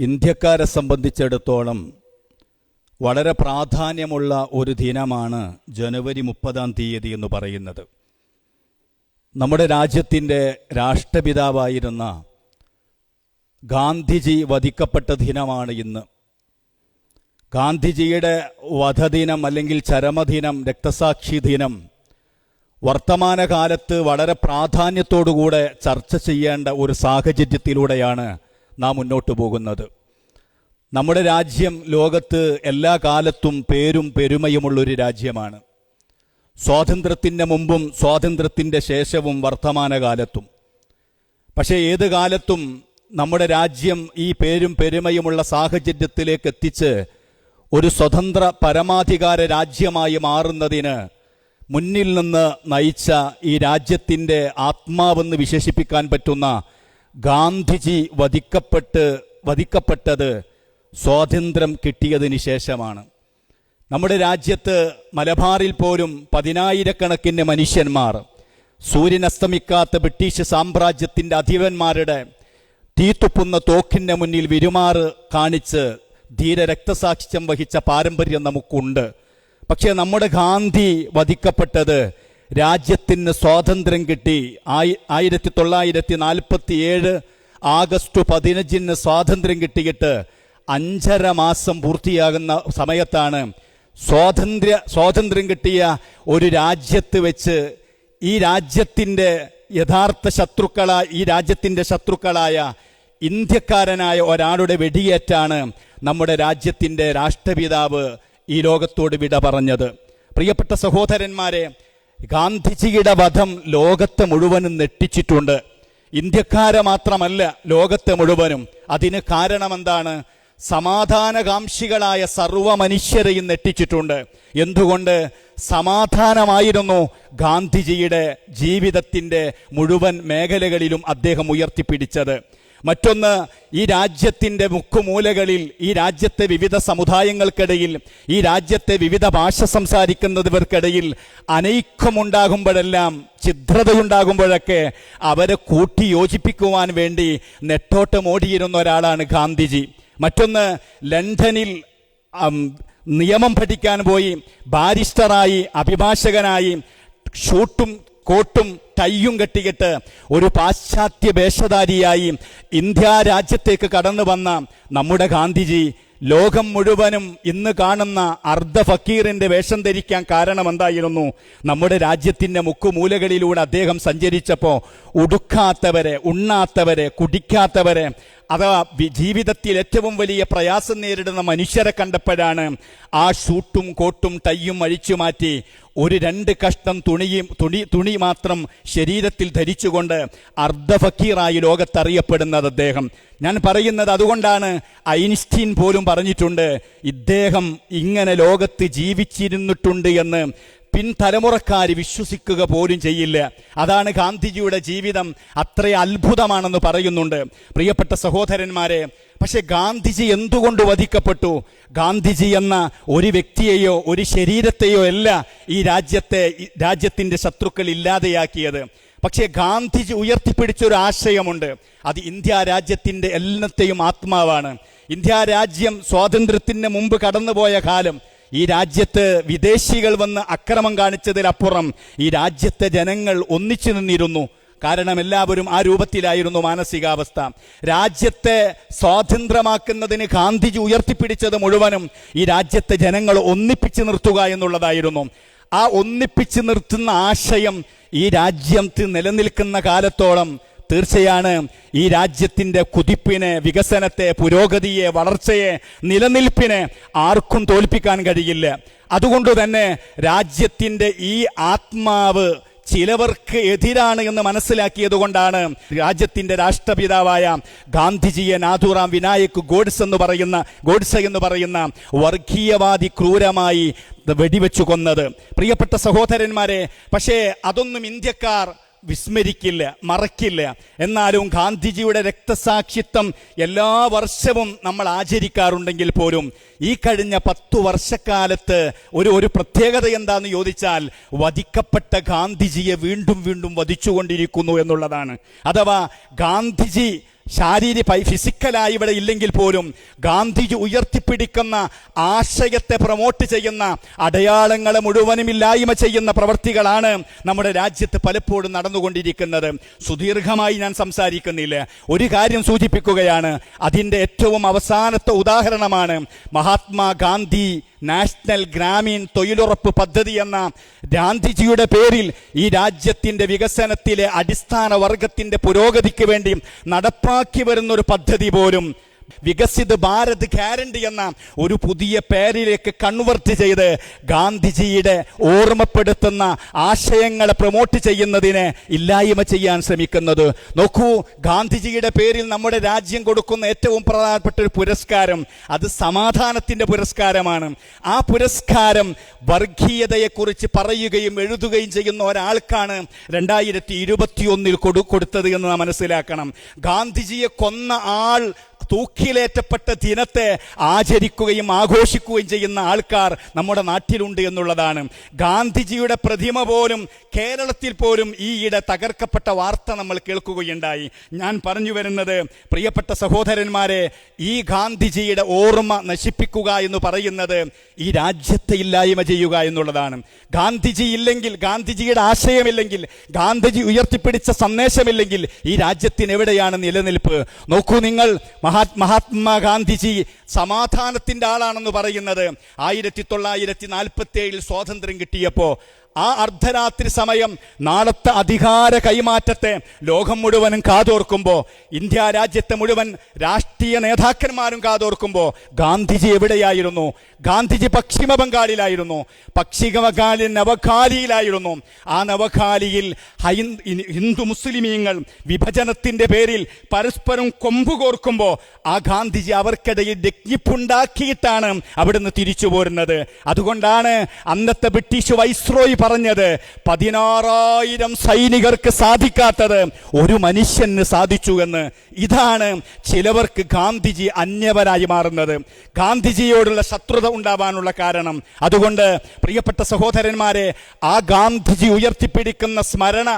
ഇന്ത്യക്കാരെ സംബന്ധിച്ചിടത്തോളം വളരെ പ്രാധാന്യമുള്ള ഒരു ദിനമാണ് ജനുവരി 30 എന്ന് പറയുന്നത്. നമ്മുടെ രാജ്യത്തിൻ്റെ രാഷ്ട്രപിതാവായിരുന്ന ഗാന്ധിജി വധിക്കപ്പെട്ട ദിനമാണ് ഇന്ന്. ഗാന്ധിജിയുടെ വധദിനം അല്ലെങ്കിൽ ചരമദിനം, രക്തസാക്ഷി ദിനം വർത്തമാനകാലത്ത് വളരെ പ്രാധാന്യത്തോടുകൂടെ ചർച്ച ചെയ്യേണ്ട ഒരു സാഹചര്യത്തിലൂടെയാണ് നാം മുന്നോട്ട് പോകുന്നത്. നമ്മുടെ രാജ്യം ലോകത്ത് എല്ലാ കാലത്തും പേരും പെരുമയുമുള്ളൊരു രാജ്യമാണ്. സ്വാതന്ത്ര്യത്തിൻ്റെ മുമ്പും സ്വാതന്ത്ര്യത്തിൻ്റെ ശേഷവും വർത്തമാനകാലത്തും. പക്ഷേ ഏത് കാലത്തും നമ്മുടെ രാജ്യം ഈ പേരും പെരുമയുമുള്ള സാഹചര്യത്തിലേക്ക് എത്തിച്ച് ഒരു സ്വതന്ത്ര പരമാധികാര രാജ്യമായി മാറുന്നതിന് മുന്നിൽ നിന്ന് നയിച്ച ഈ രാജ്യത്തിൻ്റെ ആത്മാവെന്ന് വിശേഷിപ്പിക്കാൻ പറ്റുന്ന ഗാന്ധിജി വധിക്കപ്പെട്ടത് സ്വാതന്ത്ര്യം കിട്ടിയതിന് ശേഷമാണ്. നമ്മുടെ രാജ്യത്ത് മലബാറിൽ പോലും 10,000-കണക്കിന് മനുഷ്യന്മാർ സൂര്യനസ്തമിക്കാത്ത ബ്രിട്ടീഷ് സാമ്രാജ്യത്തിൻ്റെ അധിപന്മാരുടെ തീത്തുപ്പുന്ന തോക്കിൻ്റെ മുന്നിൽ വിരുമാറ് കാണിച്ച് ധീര രക്തസാക്ഷ്യം വഹിച്ച പാരമ്പര്യം നമുക്കുണ്ട്. പക്ഷേ നമ്മുടെ ഗാന്ധി വധിക്കപ്പെട്ടത് രാജ്യത്തിന് സ്വാതന്ത്ര്യം കിട്ടി 1947 ആഗസ്റ്റ് 15 സ്വാതന്ത്ര്യം കിട്ടിയിട്ട് 5.5 മാസം പൂർത്തിയാകുന്ന സമയത്താണ് സ്വാതന്ത്ര്യം കിട്ടിയ ഒരു രാജ്യത്ത് വെച്ച് ഈ രാജ്യത്തിൻ്റെ യഥാർത്ഥ ശത്രുക്കളായ ഇന്ത്യക്കാരനായ ഒരാളുടെ വെടിയേറ്റാണ് നമ്മുടെ രാജ്യത്തിൻ്റെ രാഷ്ട്രപിതാവ് ഈ ലോകത്തോട് വിട പറഞ്ഞത്. പ്രിയപ്പെട്ട സഹോദരന്മാരെ, ഗാന്ധിജിയുടെ വധം ലോകത്തെ മുഴുവനും നെട്ടിച്ചിട്ടുണ്ട്. ഇന്ത്യക്കാരെ മാത്രമല്ല, ലോകത്തെ മുഴുവനും. അതിന് കാരണമെന്താണ്? സമാധാനകാംക്ഷികളായ സർവ്വ മനുഷ്യരെയും നെട്ടിച്ചിട്ടുണ്ട്. എന്തുകൊണ്ട്? സമാധാനമായിരുന്നു ഗാന്ധിജിയുടെ ജീവിതത്തിൻ്റെ മുഴുവൻ മേഖലകളിലും അദ്ദേഹം ഉയർത്തിപ്പിടിച്ചത്. മറ്റൊന്ന്, ഈ രാജ്യത്തിൻ്റെ മുക്കുമൂലകളിൽ, ഈ രാജ്യത്തെ വിവിധ സമുദായങ്ങൾക്കിടയിൽ, ഈ രാജ്യത്തെ വിവിധ ഭാഷ സംസാരിക്കുന്നവർക്കിടയിൽ അനൈക്യമുണ്ടാകുമ്പോഴെല്ലാം, ഛിദ്രതയുണ്ടാകുമ്പോഴൊക്കെ അവരെ കൂട്ടി യോജിപ്പിക്കുവാൻ വേണ്ടി നെട്ടോട്ടമോടിയിരുന്ന ഒരാളാണ് ഗാന്ധിജി. മറ്റൊന്ന്, ലണ്ടനിൽ നിയമം പഠിക്കാൻ പോയി ബാരിസ്റ്ററായി, അഭിഭാഷകനായി, ഷൂട്ടും കോട്ടും ടൈയും കെട്ടിയിട്ട് ഒരു പാശ്ചാത്യ വേഷധാരിയായി ഇന്ത്യ രാജ്യത്തേക്ക് കടന്നു വന്ന നമ്മുടെ ഗാന്ധിജി ലോകം മുഴുവനും ഇന്ന് കാണുന്ന അർദ്ധ ഫക്കീറിന്റെ വേഷം ധരിക്കാൻ കാരണം എന്തായിരുന്നു? നമ്മുടെ രാജ്യത്തിൻ്റെ മുക്കുമൂലകളിലൂടെ അദ്ദേഹം സഞ്ചരിച്ചപ്പോൾ ഉടുക്കാത്തവരെ, ഉണ്ണാത്തവരെ, കുടിക്കാത്തവരെ, അഥവാ ജീവിതത്തിൽ ഏറ്റവും വലിയ പ്രയാസം നേരിടുന്ന മനുഷ്യരെ കണ്ടപ്പോഴാണ് ആ ഷൂട്ടും കോട്ടും ടൈയും അഴിച്ചു മാറ്റി ഒരു 2 കഷ്ണം തുണി മാത്രം ശരീരത്തിൽ ധരിച്ചുകൊണ്ട് അർദ്ധ ഫക്കീറായി ലോകത്തറിയപ്പെടുന്നത് അദ്ദേഹം. ഞാൻ പറയുന്നത് അതുകൊണ്ടാണ്. ഐൻസ്റ്റീൻ പോലും പറഞ്ഞിട്ടുണ്ട്, ഇദ്ദേഹം ഇങ്ങനെ ലോകത്ത് ജീവിച്ചിരുന്നിട്ടുണ്ട് എന്ന് പിൻതലമുറക്കാർ വിശ്വസിക്കുക പോലും ചെയ്യില്ല. അതാണ് ഗാന്ധിജിയുടെ ജീവിതം, അത്ര അത്ഭുതമാണെന്ന് പറയുന്നുണ്ട്. പ്രിയപ്പെട്ട സഹോദരന്മാരെ, പക്ഷെ ഗാന്ധിജി എന്തുകൊണ്ട് വധിക്കപ്പെട്ടു? ഗാന്ധിജി എന്ന ഒരു വ്യക്തിയെയോ ഒരു ശരീരത്തെയോ അല്ല ഈ രാജ്യത്തിൻ്റെ ശത്രുക്കൾ ഇല്ലാതെയാക്കിയത്. പക്ഷേ ഗാന്ധിജി ഉയർത്തിപ്പിടിച്ചൊരു ആശയമുണ്ട്. അത് ഇന്ത്യ രാജ്യത്തിൻ്റെ എല്ലാത്തെയും ആത്മാവാണ്. ഇന്ത്യ രാജ്യം സ്വാതന്ത്ര്യത്തിന് മുമ്പ് കടന്നുപോയ കാലം, ഈ രാജ്യത്ത് വിദേശികൾ വന്ന് അക്രമം കാണിച്ചതിലപ്പുറം ഈ രാജ്യത്തെ ജനങ്ങൾ ഒന്നിച്ചു നിന്നിരുന്നു. കാരണം എല്ലാവരും ആ രൂപത്തിലായിരുന്നു മാനസികാവസ്ഥ. രാജ്യത്തെ സ്വാതന്ത്ര്യമാക്കുന്നതിന് ഗാന്ധിജി ഉയർത്തിപ്പിടിച്ചത് മുഴുവനും ഈ രാജ്യത്തെ ജനങ്ങൾ ഒന്നിപ്പിച്ച് നിർത്തുക എന്നുള്ളതായിരുന്നു. ആ ഒന്നിപ്പിച്ച് നിർത്തുന്ന ആശയം ഈ രാജ്യത്ത് നിലനിൽക്കുന്ന കാലത്തോളം തീർച്ചയാണ് ഈ രാജ്യത്തിൻ്റെ കുതിപ്പിനെ, വികസനത്തെ, പുരോഗതിയെ, വളർച്ചയെ, നിലനിൽപ്പിനെ ആർക്കും തോൽപ്പിക്കാൻ കഴിയില്ല. അതുകൊണ്ട് തന്നെ രാജ്യത്തിൻ്റെ ഈ ആത്മാവ് ചിലവർക്ക് എതിരാണ് എന്ന് മനസ്സിലാക്കിയത് കൊണ്ടാണ് രാജ്യത്തിൻ്റെ രാഷ്ട്രപിതാവായ ഗാന്ധിജിയെ നാഥുറാം വിനായക് ഗോഡ്സെ എന്ന് പറയുന്ന വർഗീയവാദി ക്രൂരമായി വെടിവെച്ചു കൊന്നത്. പ്രിയപ്പെട്ട സഹോദരന്മാരെ, പക്ഷേ അതൊന്നും ഇന്ത്യക്കാർ വിസ്മരിക്കില്ല, മറക്കില്ല. എന്നാലും ഗാന്ധിജിയുടെ രക്തസാക്ഷിത്വം എല്ലാ വർഷവും നമ്മൾ ആചരിക്കാറുണ്ടെങ്കിൽ പോലും ഈ കഴിഞ്ഞ 10 വർഷക്കാലത്ത് ഒരു പ്രത്യേകത എന്താന്ന് ചോദിച്ചാൽ, വധിക്കപ്പെട്ട ഗാന്ധിജിയെ വീണ്ടും വീണ്ടും വധിച്ചുകൊണ്ടിരിക്കുന്നു എന്നുള്ളതാണ്. അഥവാ ഗാന്ധിജി ഫിസിക്കലായി ഇവിടെ ഇല്ലെങ്കിൽ പോലും ഗാന്ധിജി ഉയർത്തിപ്പിടിക്കുന്ന ആശയത്തെ പ്രൊമോട്ട് ചെയ്യുന്ന, അടയാളങ്ങളെ മുഴുവനും ഇല്ലായ്മ ചെയ്യുന്ന പ്രവൃത്തികളാണ് നമ്മുടെ രാജ്യത്ത് പലപ്പോഴും നടന്നുകൊണ്ടിരിക്കുന്നത്. സുദീർഘമായി ഞാൻ സംസാരിക്കുന്നില്ല, ഒരു കാര്യം സൂചിപ്പിക്കുകയാണ്. അതിൻ്റെ ഏറ്റവും അവസാനത്തെ ഉദാഹരണമാണ് മഹാത്മാഗാന്ധി നാഷണൽ ഗ്രാമീൺ തൊഴിലുറപ്പ് പദ്ധതി എന്ന ഗാന്ധിജിയുടെ പേരിൽ ഈ രാജ്യത്തിൻ്റെ വികസനത്തിലെ അടിസ്ഥാന വർഗത്തിൻ്റെ പുരോഗതിക്ക് വേണ്ടി നടപ്പാക്കി വരുന്നൊരു പദ്ധതി പോലും വികസിത് ഭാരത് ഗ്യാരണ്ടി എന്ന ഒരു പുതിയ പേരിലേക്ക് കൺവെർട്ട് ചെയ്ത് ഗാന്ധിജിയുടെ ഓർമ്മപ്പെടുത്തുന്ന ആശയങ്ങളെ പ്രൊമോട്ട് ചെയ്യുന്നതിനെ ഇല്ലായ്മ ചെയ്യാൻ ശ്രമിക്കുന്നത്. നോക്കൂ, ഗാന്ധിജിയുടെ പേരിൽ നമ്മുടെ രാജ്യം കൊടുക്കുന്ന ഏറ്റവും പ്രധാനപ്പെട്ട ഒരു പുരസ്കാരം അത് സമാധാനത്തിൻ്റെ പുരസ്കാരമാണ്. ആ പുരസ്കാരം വർഗീയതയെക്കുറിച്ച് പറയുകയും എഴുതുകയും ചെയ്യുന്ന ഒരാൾക്കാണ് 2021 കൊടുത്തത് എന്ന് നാം മനസ്സിലാക്കണം. ഗാന്ധിജിയെ കൊന്ന ആൾ തൂക്കിലേറ്റപ്പെട്ട ദിനത്തെ ആചരിക്കുകയും ആഘോഷിക്കുകയും ചെയ്യുന്ന ആൾക്കാർ നമ്മുടെ നാട്ടിലുണ്ട് എന്നുള്ളതാണ്. ഗാന്ധിജിയുടെ പ്രതിമ പോലും കേരളത്തിൽ പോലും ഈയിടെ തകർക്കപ്പെട്ട വാർത്ത നമ്മൾ കേൾക്കുകയുണ്ടായി. ഞാൻ പറഞ്ഞു വരുന്നത്, പ്രിയപ്പെട്ട സഹോദരന്മാരെ, ഈ ഗാന്ധിജിയുടെ ഓർമ്മ നശിപ്പിക്കുക എന്ന് പറയുന്നത് ഈ രാജ്യത്തെ ഇല്ലായ്മ ചെയ്യുക എന്നുള്ളതാണ്. ഗാന്ധിജി ഇല്ലെങ്കിൽ, ഗാന്ധിജിയുടെ ആശയമില്ലെങ്കിൽ, ഗാന്ധിജി ഉയർത്തിപ്പിടിച്ച സന്ദേശമില്ലെങ്കിൽ ഈ രാജ്യത്തിന് എവിടെയാണ് നിലനിൽപ്പ്? നോക്കൂ നിങ്ങൾ, മഹാത്മാഗാന്ധിജി സമാധാനത്തിൻ്റെ ആളാണെന്ന് പറയുന്നത് 1947 സ്വാതന്ത്ര്യം കിട്ടിയപ്പോൾ ആ അർദ്ധരാത്രി സമയം നാളത്തെ അധികാര കൈമാറ്റത്തെ ലോകം മുഴുവനും കാതോർക്കുമ്പോൾ, ഇന്ത്യ രാജ്യത്തെ മുഴുവൻ രാഷ്ട്രീയ നേതാക്കന്മാരും കാതോർക്കുമ്പോൾ ഗാന്ധിജി എവിടെയായിരുന്നു? ഗാന്ധിജി പശ്ചിമ ബംഗാളിലായിരുന്നു. പശ്ചിമ ബംഗാളിൽ നവഖാലിയിലായിരുന്നു. ആ നവഖാലിയിൽ ഹിന്ദു മുസ്ലിമീങ്ങൾ വിഭജനത്തിൻ്റെ പേരിൽ പരസ്പരം കൊമ്പുകോർക്കുമ്പോൾ ആ ഗാന്ധിജി അവർക്കിടയിൽ രജ്ഞിപ്പുണ്ടാക്കിയിട്ടാണ് അവിടുന്ന് തിരിച്ചു പോരുന്നത്. അതുകൊണ്ടാണ് അന്നത്തെ ബ്രിട്ടീഷ് വൈസ്രോയി പറഞ്ഞത്, 16,000 സൈനികർക്ക് സാധിക്കാത്തത് ഒരു മനുഷ്യന് സാധിച്ചു എന്ന്. ഇതാണ് ചിലവർക്ക് ഗാന്ധിജി അന്യവരായി മാറുന്നത്, ഗാന്ധിജിയോടുള്ള ശത്രുത ഉണ്ടാവാനുള്ള കാരണം. അതുകൊണ്ട് പ്രിയപ്പെട്ട സഹോദരന്മാരെ, ആ ഗാന്ധിജി ഉയർത്തിപ്പിടിക്കുന്ന സ്മരണ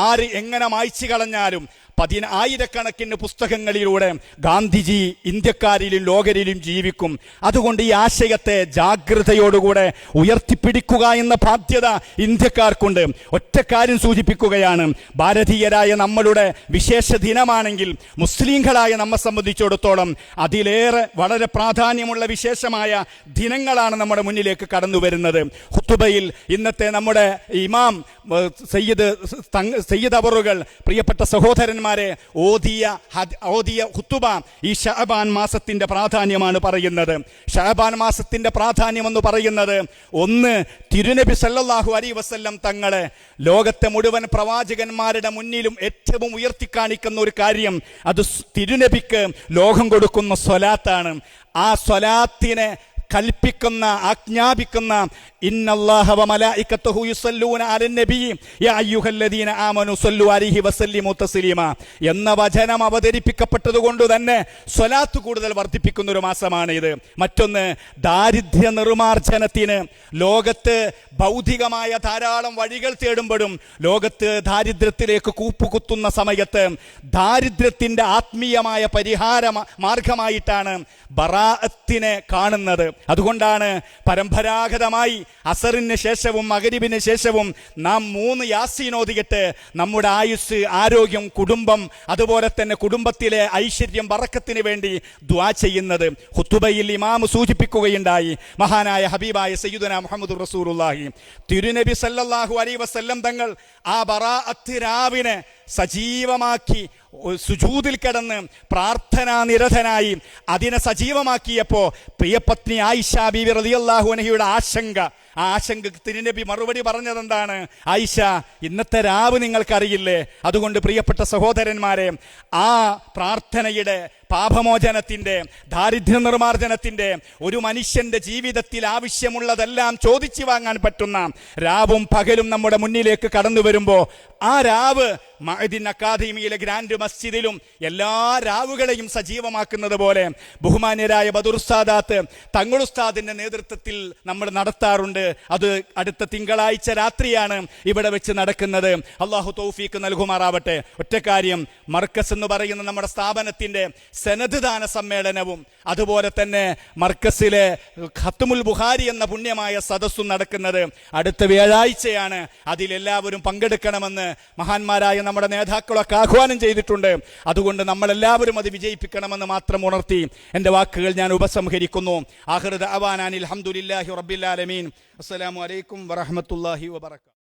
ആര് എങ്ങനെ മായ്ച്ചു കളഞ്ഞാലും 10,000കണക്കിന് പുസ്തകങ്ങളിലൂടെ ഗാന്ധിജി ഇന്ത്യക്കാരിലും ലോകരിലും ജീവിക്കും. അതുകൊണ്ട് ഈ ആശയത്തെ ജാഗ്രതയോടുകൂടെ ഉയർത്തിപ്പിടിക്കുക എന്ന ബാധ്യത ഇന്ത്യക്കാർക്കുണ്ട്. ഒറ്റ കാര്യം സൂചിപ്പിക്കുകയാണ്, ഭാരതീയരായ നമ്മളുടെ വിശേഷ ദിനമാണെങ്കിൽ മുസ്ലിങ്ങളായ നമ്മെ സംബന്ധിച്ചിടത്തോളം അതിലേറെ വളരെ പ്രാധാന്യമുള്ള വിശേഷമായ ദിനങ്ങളാണ് നമ്മുടെ മുന്നിലേക്ക് കടന്നു വരുന്നത്. ഖുതുബയിൽ ഇന്നത്തെ നമ്മുടെ ഇമാം സയ്യിദ് അവറുകൾ, പ്രിയപ്പെട്ട സഹോദരന്മാർ, ഓതിയ ഖുതുബ ഈ ശഅബാൻ മാസത്തിന്റെ പ്രാധാന്യമാണ് പറയുന്നത്. ശഅബാൻ മാസത്തിന്റെ പ്രാധാന്യം എന്ന് പറയുന്നത്, ഒന്ന്, തിരുനബി സല്ലല്ലാഹു അലൈഹി വസല്ലം തങ്ങളെ ലോകത്തെ മുഴുവൻ പ്രവാചകന്മാരുടെ മുന്നിലും ഏറ്റവും ഉയർത്തിക്കാണിക്കുന്ന ഒരു കാര്യം, അത് തിരുനബിക്ക് ലോകം കൊടുക്കുന്ന സ്വലാത്താണ്. ആ സ്വലാത്തിനെ കൽപ്പിക്കുന്ന, ആജ്ഞാപിക്കുന്ന ഇന്നല്ലാഹ വമലായികത്തുഹു യുസല്ലൂന അലൻ നബി യാ അയ്യുഹല്ലദീന ആമനു സല്ലു അലൈഹി വസല്ലിമു തസ്ലീമ എന്ന വചനം അവതരിപ്പിക്കപ്പെട്ടതുകൊണ്ട് തന്നെ സ്വലാത്ത് കൂടുതൽ വർദ്ധിപ്പിക്കുന്ന ഒരു മാസമാണ് ഇത്. മറ്റൊന്ന്, ദാരിദ്ര്യ നിർമാർജനത്തിന് ലോകത്ത് ഭൗതികമായ ധാരാളം വഴികൾ തേടുമ്പോഴും ലോകത്ത് ദാരിദ്ര്യത്തിലേക്ക് കൂപ്പുകുത്തുന്ന സമയത്ത് ദാരിദ്ര്യത്തിൻ്റെ ആത്മീയമായ പരിഹാര മാർഗമായിട്ടാണ് ബറാഅത്തിനെ കാണുന്നത്. അതുകൊണ്ടാണ് പരമ്പരാഗതമായി അസറിന് ശേഷവും മഗ്രിബിന് ശേഷവും നാം 3 യാസീൻ ഓതിയിട്ട് നമ്മുടെ ആയുസ്, ആരോഗ്യം, കുടുംബം, അതുപോലെ തന്നെ കുടുംബത്തിലെ ഐശ്വര്യം, ബറക്കത്തിന് വേണ്ടി ദുആ ചെയ്യുന്നത്. ഖുതുബയിൽ ഇമാം സൂചിപ്പിക്കുകയുണ്ടായി, മഹാനായ ഹബീബായ സയ്യിദുനാ മുഹമ്മദുർ റസൂലുള്ളാഹി തിരുനബി സല്ലല്ലാഹു അലൈഹി വസല്ലം തങ്ങൾ ആ ബറാഅത്ത് രാവിനെ സജീവമാക്കി സുജൂദിൽ കിടന്ന് പ്രാർത്ഥനാ നിരതനായി അതിനെ സജീവമാക്കിയപ്പോൾ പ്രിയപത്നി ആയിഷ ബീവി റളിയല്ലാഹു അൻഹയുടെ ആ ആശങ്കക്ക് തിരുനബി മറുപടി പറഞ്ഞതെന്താണ്? ആയിഷ, ഇന്നത്തെ രാവ് നിങ്ങൾക്കറിയില്ലേ? അതുകൊണ്ട് പ്രിയപ്പെട്ട സഹോദരന്മാരെ, ആ പ്രാർത്ഥനയുടെ പാപമോചനത്തിൻ്റെ, ദാരിദ്ര്യ നിർമ്മാർജ്ജനത്തിൻ്റെ, ഒരു മനുഷ്യന്റെ ജീവിതത്തിൽ ആവശ്യമുള്ളതെല്ലാം ചോദിച്ചു വാങ്ങാൻ പറ്റുന്ന രാവും പകലും നമ്മുടെ മുന്നിലേക്ക് കടന്നു വരുമ്പോൾ ആ രാവ് മഅദിൻ അക്കാദമിയിലെ ഗ്രാൻഡ് മസ്ജിദിലും എല്ലാ രാവുകളെയും സജീവമാക്കുന്നത് പോലെ ബഹുമാന്യരായ ബദറുസ്താദാത്ത് തങ്ങളുസ്താദിന്റെ നേതൃത്വത്തിൽ നമ്മൾ നടത്താറുണ്ട്. അത് അടുത്ത തിങ്കളാഴ്ച രാത്രിയാണ് ഇവിടെ വെച്ച് നടക്കുന്നത്. അള്ളാഹു തൗഫീക്ക് നൽകുമാറാവട്ടെ. ഒറ്റക്കാര്യം, മർക്കസ് എന്ന് പറയുന്ന നമ്മുടെ സ്ഥാപനത്തിന്റെ സനദ് ദാന സമ്മേളനവും അതുപോലെ തന്നെ മർക്കസിലെ ഖത്മുൽ ബുഖാരി എന്ന പുണ്യമായ സദസ്സും നടക്കുന്നത് അടുത്ത വ്യാഴാഴ്ചയാണ്. അതിലെല്ലാവരും പങ്കെടുക്കണമെന്ന് മഹാന്മാരായ നമ്മുടെ നേതാക്കളൊക്കെ ആഹ്വാനം ചെയ്തിട്ടുണ്ട്. അതുകൊണ്ട് നമ്മളെല്ലാവരും അത് വിജയിപ്പിക്കണമെന്ന് മാത്രം ഉണർത്തി എൻ്റെ വാക്കുകൾ ഞാൻ ഉപസംഹരിക്കുന്നു. ആഖിറു ദഅവാനാ അൽഹംദുലില്ലാഹി റബ്ബിൽ ആലമീൻ. അസ്സലാമു അലൈക്കും വറഹ്മത്തുള്ളാഹി വബറകാതുഹു.